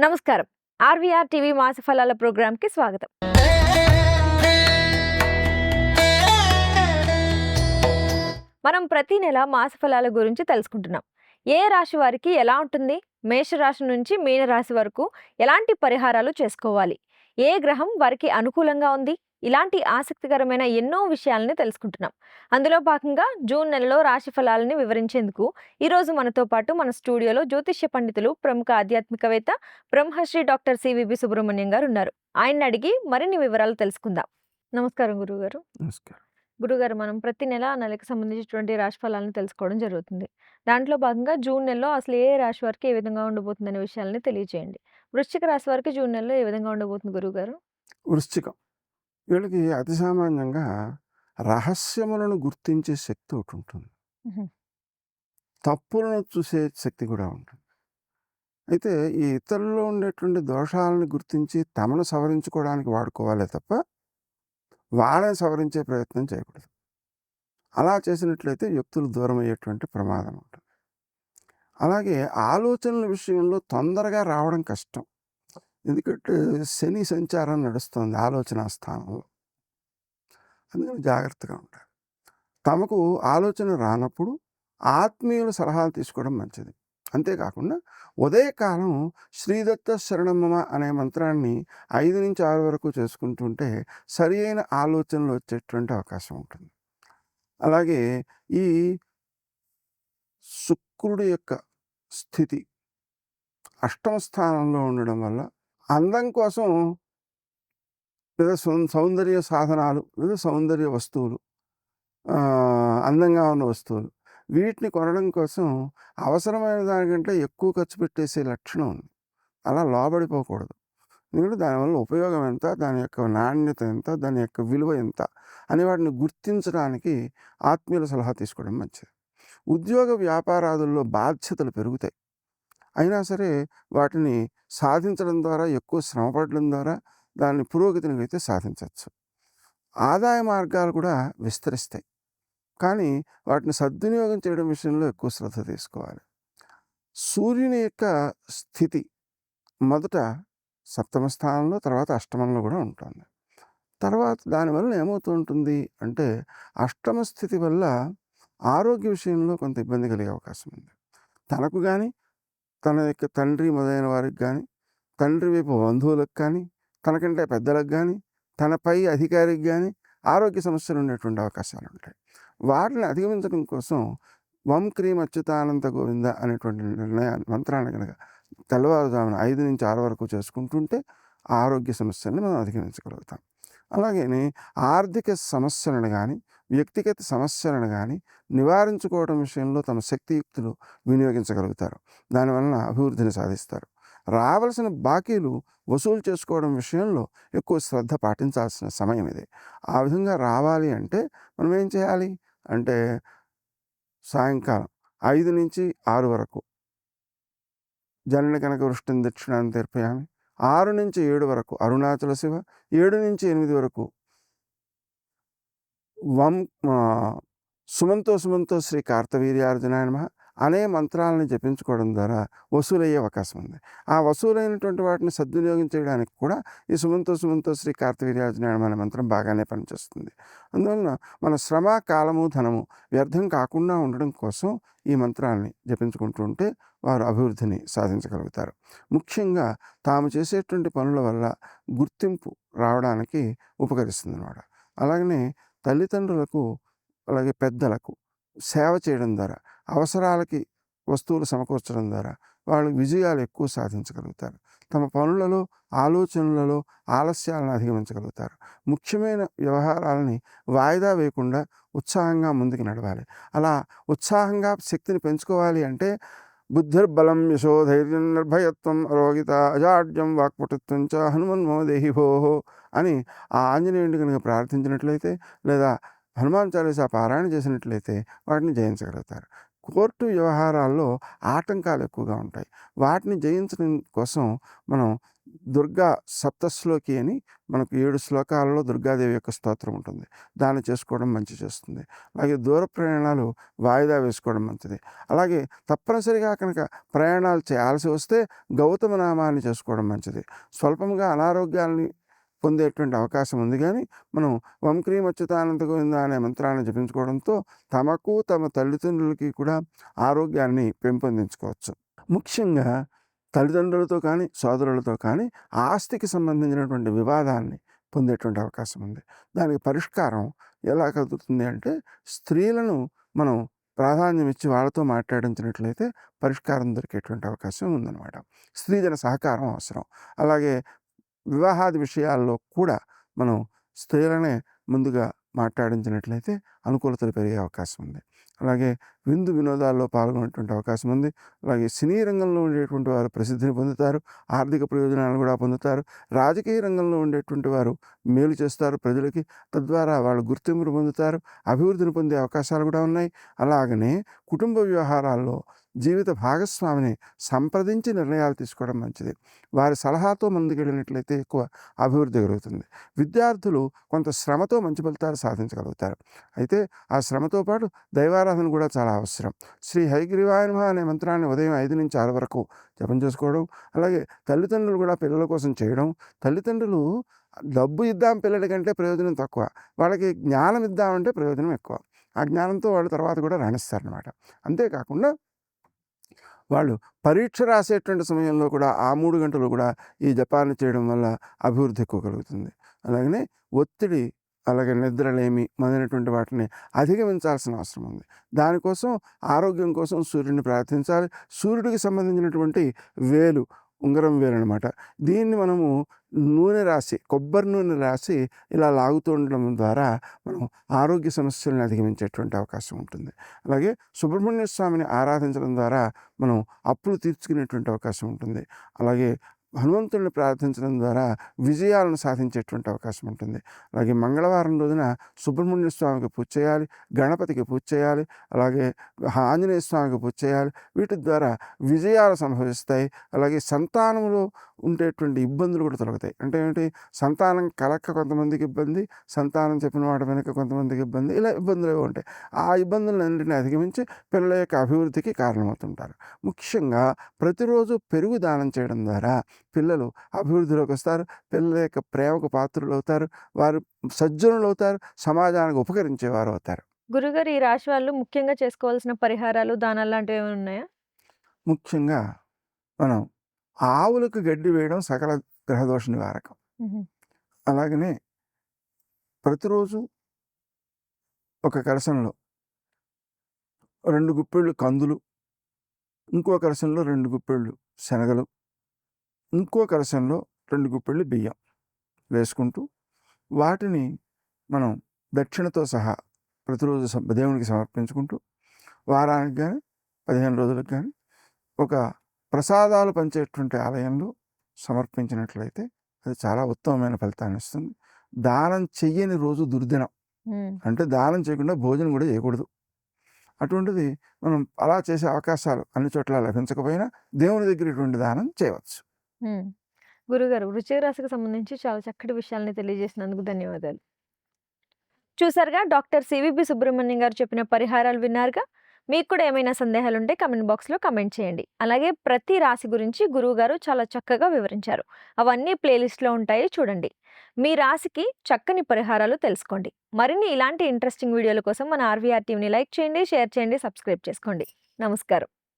నమస్కారం. RVR TV మాస ఫలాల ప్రోగ్రామ్‌కి స్వాగతం. మనం ప్రతి నెల మాస ఫలాల గురించి తెలుసుకుంటున్నాం. ఏ రాశి వారికి ఎలా ఉంటుంది? మేషరాశి నుంచి మీనరాశి వరకు ఎలాంటి పరిహారాలు చేసుకోవాలి? ఏ గ్రహం వారికి అనుకూలంగా ఉంది? ఇలాంటి ఆసక్తికరమైన ఎన్నో విషయాలని తెలుసుకుంటున్నాం. అందులో భాగంగా జూన్ నెలలో రాశి ఫలాలని వివరించేందుకు ఈరోజు మనతో పాటు మన స్టూడియోలో జ్యోతిష్య పండితులు, ప్రముఖ ఆధ్యాత్మికవేత్త, బ్రహ్మశ్రీ డాక్టర్ సివిబి సుబ్రహ్మణ్యం గారు ఉన్నారు. ఆయన్ని అడిగి మరిన్ని వివరాలు తెలుసుకుందాం. నమస్కారం గురువుగారు. నమస్కారం. గురుగారు, మనం ప్రతి నెల నెలకు సంబంధించినటువంటి రాశి ఫలాలను తెలుసుకోవడం జరుగుతుంది. దాంట్లో భాగంగా జూన్ నెలలో అసలు ఏ రాశి వారికి ఏ విధంగా ఉండబోతుందనే విషయాలని తెలియజేయండి. వృశ్చిక రాశి వారికి జూన్ నెలలో ఏ విధంగా ఉండబోతుంది గురువుగారు? వృశ్చికం. వీళ్ళకి అతి సామాన్యంగా రహస్యములను గుర్తించే శక్తి ఒకటుంటుంది. హుహు. తప్పులను చూసే శక్తి కూడా ఉంటుంది. అయితే ఈ ఇతరుల్లో ఉండేటువంటి దోషాలను గుర్తించి తమను సవరించుకోవడానికి వాడుకోవాలే తప్ప, వాళ్ళని సవరించే ప్రయత్నం చేయకూడదు. అలా చేసినట్లయితే వ్యక్తులు దూరమయ్యేటువంటి ప్రమాదం ఉంటుంది. అలాగే ఆలోచనల విషయంలో తొందరగా రావడం కష్టం. ఎందుకంటే శని సంచారం నడుస్తుంది ఆలోచనా స్థానంలో. అందుకని జాగ్రత్తగా ఉంటారు. తమకు ఆలోచన రానప్పుడు ఆత్మీయుల సలహాలు తీసుకోవడం మంచిది. అంతేకాకుండా ఉదయకాలం శ్రీదత్త శరణమమ అనే మంత్రాన్ని 5-6 వరకు చేసుకుంటుంటే సరి అయిన ఆలోచనలు వచ్చేటువంటి అవకాశం ఉంటుంది. అలాగే ఈ శుక్రుడి యొక్క స్థితి అష్టమ స్థానంలో ఉండడం వల్ల అందం కోసం లేదా సౌందర్య సాధనాలు లేదా సౌందర్య వస్తువులు, అందంగా ఉన్న వస్తువులు వీటిని కొనడం కోసం అవసరమైన దానికంటే ఎక్కువ ఖర్చు పెట్టేసే లక్షణం ఉంది. అలా లోబడిపోకూడదు. ఎందుకంటే దానివల్ల ఉపయోగం ఎంత, దాని యొక్క నాణ్యత ఎంత, దాని యొక్క విలువ ఎంత అని వాటిని గుర్తించడానికి ఆత్మీయుల సలహా తీసుకోవడం మంచిది. ఉద్యోగ వ్యాపారాదుల్లో బాధ్యతలు పెరుగుతాయి. అయినా సరే వాటిని సాధించడం ద్వారా, ఎక్కువ శ్రమపడడం ద్వారా దాన్ని పురోగతిని అయితే సాధించవచ్చు. ఆదాయ మార్గాలు కూడా విస్తరిస్తాయి. కానీ వాటిని సద్వినియోగం చేయడం విషయంలో ఎక్కువ శ్రద్ధ తీసుకోవాలి. సూర్యుని యొక్క స్థితి మొదట సప్తమ స్థానంలో, తర్వాత అష్టమంలో కూడా ఉంటుంది. తర్వాత దానివల్ల ఏమవుతూ ఉంటుంది అంటే అష్టమ స్థితి వల్ల ఆరోగ్య విషయంలో కొంత ఇబ్బంది కలిగే అవకాశం ఉంది. తనకు కానీ, తన యొక్క తండ్రి మొదలైన వారికి కానీ, తండ్రి వైపు బంధువులకు కానీ, తనకంటే పెద్దలకు కానీ, తన పై అధికారికి కానీ ఆరోగ్య సమస్యలు ఉండేటువంటి అవకాశాలు ఉంటాయి. వాటిని అధిగమించడం కోసం వం క్రీం అచ్యుతానంత గోవింద అనేటువంటి మంత్రాన్ని కనుక తెల్లవారుజామున 5-6 వరకు చేసుకుంటుంటే ఆ ఆరోగ్య సమస్యలను మనం అధిగమించగలుగుతాం. అలాగే ఆర్థిక సమస్యలను కానీ, వ్యక్తిగత సమస్యలను కానీ నివారించుకోవడం విషయంలో తమ శక్తియుక్తులు వినియోగించగలుగుతారు. దానివలన అభివృద్ధిని సాధిస్తారు. రావలసిన బాకీలు వసూలు చేసుకోవడం విషయంలో ఎక్కువ శ్రద్ధ పాటించాల్సిన సమయం ఇది. ఆ విధంగా రావాలి అంటే మనం ఏం చేయాలి అంటే సాయంకాలం 5-6 వరకు జనని కనక వృష్టిని దక్షిణాన్ని తెర్పయామి, 6-7 వరకు అరుణాచల శివ, 7-8 వరకు సుమంతో సుమంతో శ్రీ కార్తవీర్యార్జునాయ నమః అనే మంత్రాలను జపించుకోవడం ద్వారా వసూలయ్యే అవకాశం ఉంది. ఆ వసూలైనటువంటి వాటిని సద్వినియోగం చేయడానికి కూడా ఈ సుమంతో సుమంతో శ్రీ కార్తవీర్యార్జునాయ నమః అనే మంత్రం బాగానే పనిచేస్తుంది. అందువలన మన శ్రమ, కాలము, ధనము వ్యర్థం కాకుండా ఉండడం కోసం ఈ మంత్రాన్ని జపించుకుంటూ ఉంటే వారు అభివృద్ధిని సాధించగలుగుతారు. ముఖ్యంగా తాము చేసేటువంటి పనుల వల్ల గుర్తింపు రావడానికి ఉపకరిస్తుంది అన్నమాట. అలాగనే తల్లిదండ్రులకు, అలాగే పెద్దలకు సేవ చేయడం ద్వారా, అవసరాలకి వస్తువులు సమకూర్చడం ద్వారా వాళ్ళు విజయాలు ఎక్కువ సాధించగలుగుతారు. తమ పనులలో, ఆలోచనలలో ఆలస్యాలను అధిగమించగలుగుతారు. ముఖ్యమైన వ్యవహారాలని వాయిదా వేయకుండా ఉత్సాహంగా ముందుకు నడవాలి. అలా ఉత్సాహంగా శక్తిని పెంచుకోవాలి అంటే బుద్ధిర్బలం యశోధైర్యం నిర్భయత్వం అరోగిత అజాడ్యం వాక్పటుత్వం చ హనుమన్మో దేహి భోహో అని ఆ ఆంజనేయుడిని కనుక ప్రార్థించినట్లయితే, లేదా హనుమాన్ చాలీసా పారాయణ చేసినట్లయితే వాటిని జయించగలుగుతారు. కోర్టు వ్యవహారాల్లో ఆటంకాలు ఎక్కువగా ఉంటాయి. వాటిని జయించడం కోసం మనం దుర్గా సప్తశ్లోకి అని మనకు 7 శ్లోకాలలో దుర్గాదేవి యొక్క స్తోత్రం ఉంటుంది. దాన్ని చేసుకోవడం మంచి చేస్తుంది. అలాగే దూర ప్రయాణాలు వాయిదా వేసుకోవడం మంచిది. అలాగే తప్పనిసరిగా కనుక ప్రయాణాలు చేయాల్సి వస్తే గౌతమ నామాన్ని చేసుకోవడం మంచిది. స్వల్పంగా అనారోగ్యాల్ని పొందేటువంటి అవకాశం ఉంది కానీ మనం ఓం క్రీం అచ్యుతానంద గోవింద అనే మంత్రాన్ని జపించుకోవడంతో తమకు తమ తల్లిదండ్రులకి కూడా ఆరోగ్యాన్ని పెంపొందించుకోవచ్చు. ముఖ్యంగా తల్లిదండ్రులతో కానీ సోదరులతో కానీ ఆస్తికి సంబంధించినటువంటి వివాదాన్ని పొందేటువంటి అవకాశం ఉంది. దానికి పరిష్కారం ఎలా కలుగుతుంది అంటే స్త్రీలను మనం ప్రాధాన్యం ఇచ్చి వాళ్ళతో మాట్లాడించినట్లయితే పరిష్కారం దొరికేటువంటి అవకాశం ఉందన్నమాట. స్త్రీజన సహకారం అవసరం. అలాగే వివాహాది విషయాల్లో కూడా మనం స్త్రీలనే ముందుగా మాట్లాడించినట్లయితే అనుకూలతలు పెరిగే అవకాశం ఉంది. అలాగే విందు వినోదాల్లో పాల్గొనేటువంటి అవకాశం ఉంది. అలాగే సినీ రంగంలో ఉండేటువంటి వారు ప్రసిద్ధిని పొందుతారు, ఆర్థిక ప్రయోజనాలు కూడా పొందుతారు. రాజకీయ రంగంలో ఉండేటువంటి వారు మేలు చేస్తారు ప్రజలకి, తద్వారా వాళ్ళు గుర్తింపును పొందుతారు, అభివృద్ధిని పొందే అవకాశాలు కూడా ఉన్నాయి. అలాగనే కుటుంబ వ్యవహారాల్లో జీవిత భాగస్వామిని సంప్రదించి నిర్ణయాలు తీసుకోవడం మంచిది. వారి సలహాతో ముందుకెళ్ళినట్లయితే ఎక్కువ అభివృద్ధి కలుగుతుంది. విద్యార్థులు కొంత శ్రమతో మంచి ఫలితాలు సాధించగలుగుతారు. అయితే ఆ శ్రమతో పాటు దైవారాధన కూడా చాలా అవసరం. శ్రీ హయగ్రీవాయ నమః అనే మంత్రాన్ని ఉదయం 5 నుంచి 6 వరకు జపం చేసుకోవడం, అలాగే తల్లిదండ్రులు కూడా పిల్లల కోసం చేయడం. తల్లిదండ్రులు డబ్బు ఇద్దాం పిల్లల కంటే ప్రయోజనం తక్కువ, వాళ్ళకి జ్ఞానం ఇద్దామంటే ప్రయోజనం ఎక్కువ. ఆ జ్ఞానంతో వాళ్ళు తర్వాత కూడా రాణిస్తారనమాట. అంతేకాకుండా వాళ్ళు పరీక్ష రాసేటువంటి సమయంలో కూడా ఆ 3 గంటలు కూడా ఈ జపాన్ని చేయడం వల్ల అభివృద్ధి ఎక్కువ కలుగుతుంది. అలాగనే ఒత్తిడి, అలాగే నిద్రలేమి మొదలైనటువంటి వాటిని అధిగమించాల్సిన అవసరం ఉంది. దానికోసం ఆరోగ్యం కోసం సూర్యుడిని ప్రార్థించాలి. సూర్యుడికి సంబంధించినటువంటి వేలు ఉంగరం వేలు అనమాట. దీన్ని మనము నూనె రాసి, కొబ్బరి నూనె రాసి ఇలా లాగుతూ ఉండడం ద్వారా మనం ఆరోగ్య సమస్యలను అధిగమించేటువంటి అవకాశం ఉంటుంది. అలాగే సుబ్రహ్మణ్య స్వామిని ఆరాధించడం ద్వారా మనం అప్పులు తీర్చుకునేటువంటి అవకాశం ఉంటుంది. అలాగే హనుమంతుడిని ప్రార్థించడం ద్వారా విజయాలను సాధించేటువంటి అవకాశం ఉంటుంది. అలాగే మంగళవారం రోజున సుబ్రహ్మణ్య స్వామికి పూజ చేయాలి, గణపతికి పూజ చేయాలి, అలాగే ఆంజనేయ స్వామికి పూజ చేయాలి. వీటి ద్వారా విజయాలు సంభవిస్తాయి. అలాగే సంతానంలో ఉండేటువంటి ఇబ్బందులు కూడా తొలగుతాయి. అంటే ఏంటి, సంతానం కలక్క కొంతమందికి ఇబ్బంది, సంతానం చెప్పిన వాటి వెనుక కొంతమందికి ఇబ్బంది, ఇలా ఇబ్బందులు ఏవో ఉంటాయి. ఆ ఇబ్బందులన్నింటినీ అధిగమించి పిల్లల యొక్క అభివృద్ధికి కారణమవుతుంటారు. ముఖ్యంగా ప్రతిరోజు పెరుగు దానం చేయడం ద్వారా పిల్లలు అభివృద్ధిలోకి వస్తారు, పిల్లల యొక్క ప్రేమకు పాత్రులు అవుతారు, వారు సజ్జనులు అవుతారు, సమాజానికి ఉపకరించేవారు అవుతారు. గురుగారు, ఈ రాశి వాళ్ళు ముఖ్యంగా చేసుకోవాల్సిన పరిహారాలు, దానాలు లాంటివి ఏమైనా ఉన్నాయా? ముఖ్యంగా మనం ఆవులకు గడ్డి వేయడం సకల గ్రహదోష నివారకం. హుహు. అలాగనే ప్రతిరోజు ఒక కలశంలో 2 గుప్పెళ్ళు కందులు, ఇంకో కలశంలో 2 గుప్పెళ్ళు శనగలు, ఇంకో కలశంలో 2 గుప్పెళ్ళు బియ్యం వేసుకుంటూ వాటిని మనం దక్షిణతో సహా ప్రతిరోజు దేవునికి సమర్పించుకుంటూ వారానికి కానీ 15 రోజులకు కానీ ఒక ప్రసాదాలు పంచేటువంటి ఆలయంలో సమర్పించినట్లయితే అది చాలా ఉత్తమమైన ఫలితాన్ని ఇస్తుంది. దానం చెయ్యని రోజు దుర్దినం. అంటే దానం చేయకుండా భోజనం కూడా చేయకూడదు. అటువంటిది మనం అలా చేసే అవకాశాలు అన్ని చోట్ల లభించకపోయినా దేవుని దగ్గర ఇటువంటి దానం చేయవచ్చు. గురుగారు, వృశ్చిక రాశికి సంబంధించి చాలా చక్కటి విషయాల్ని తెలియజేసినందుకు ధన్యవాదాలు. చూసారుగా, డాక్టర్ సివిబి సుబ్రహ్మణ్యం గారు చెప్పిన పరిహారాలు విన్నారుగా. మీకు కూడా ఏమైనా సందేహాలుంటే కమెంట్ బాక్స్లో కమెంట్ చేయండి. అలాగే ప్రతి రాశి గురించి గురువు గారు చాలా చక్కగా వివరించారు. అవన్నీ ప్లేలిస్ట్లో ఉంటాయి, చూడండి. మీ రాశికి చక్కని పరిహారాలు తెలుసుకోండి. మరిన్ని ఇలాంటి ఇంట్రెస్టింగ్ వీడియోల కోసం మన ఆర్వీఆర్ టీవీని లైక్ చేయండి, షేర్ చేయండి, సబ్స్క్రైబ్ చేసుకోండి. నమస్కారం.